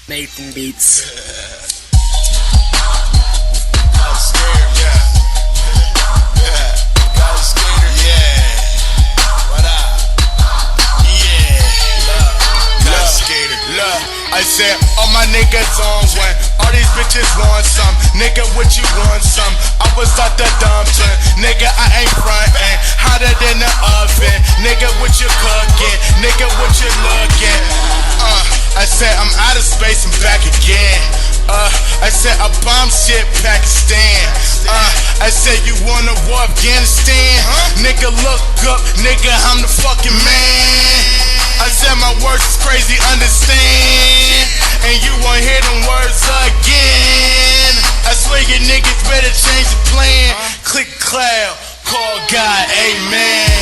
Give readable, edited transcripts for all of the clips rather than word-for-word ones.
Nathan Beats. I'm scared, yeah. Got skater, yeah. What up? Yeah. Got skater. Look, I said all my niggas on one. All these bitches want some. Nigga, what you want some? I was out the dumpling. Nigga, I ain't frontin'. Hotter than the oven. Nigga, what you cooking? Nigga, what you looking? I said I'm out of space and back again. I said I bomb shit Pakistan. I said you wanna war Afghanistan? Nigga, look up, nigga, I'm the fucking man. I said my words is crazy, understand? And you won't hear them words again. I swear you niggas better change the plan. Click cloud, call God, amen.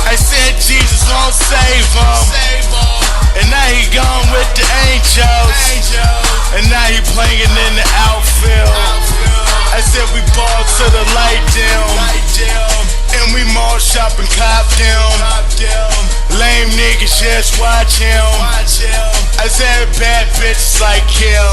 I said Jesus won't save him. And now he gone with the angels. And now he playing in the outfield. I said we ball to the light dim. And we mall shop and cop them. Lame niggas just watch him. I said bad bitches like him.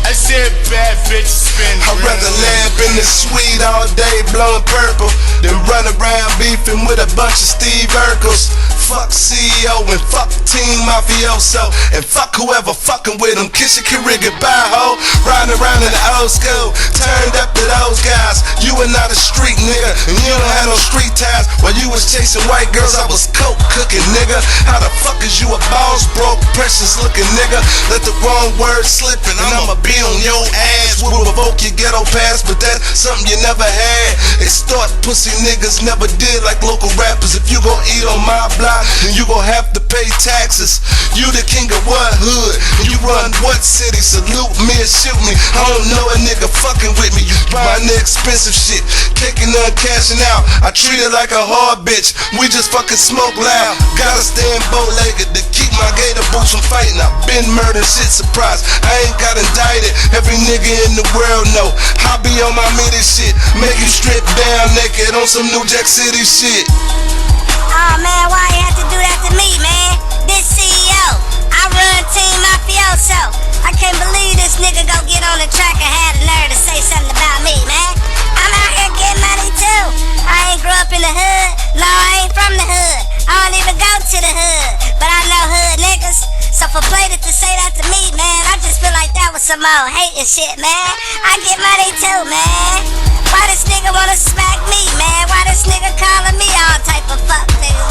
I said bad bitches spin. I'd rather lamp in the suite all day blowing purple than run around beefing with a bunch of Steve Urkels. Fuck CEO and fuck Team Mafioso. And fuck whoever fucking with them. Kiss your career goodbye, ho. Riding around in the old school. Turned up to those guys. You were not a street nigga. And you don't have no street ties. While you was chasing white girls, I was coke cooking, nigga. How the fuck is you a boss broke, precious looking nigga? Let the wrong word slip and I'ma be on your ass. We'll revoke your ghetto pass, but that's something you never had. Extort pussy niggas never did like local rappers. If you gon' eat on my block, then you gon' have to pay taxes. You the king of what hood? And you run what city? Salute me and shoot me. I don't know a nigga fucking with me. You buying the expensive shit, taking none, cashing out. I treat it like a hard bitch. We just fucking smoke loud. Gotta stand bow-legged to keep my gator boots from fighting. I've been murdered, shit surprised. I ain't got indicted. Every nigga in the world know I be on my midi shit. Make you strip down naked on some New Jack City shit. Oh man, why you have to do that to me, man? This CEO, I run Team Mafioso. I can't believe this nigga go get on the track and had the nerve to say something about me, man. I'm out here getting money too. I ain't grew up in the hood. No, I ain't from the hood. I don't even go to the hood. But I know hood niggas. So for Plated to say that to me, man, I just feel like that was some old hating shit, man. I get money too, man. Why this nigga wanna smack me, man? Why this nigga calling me all type of fuck niggas?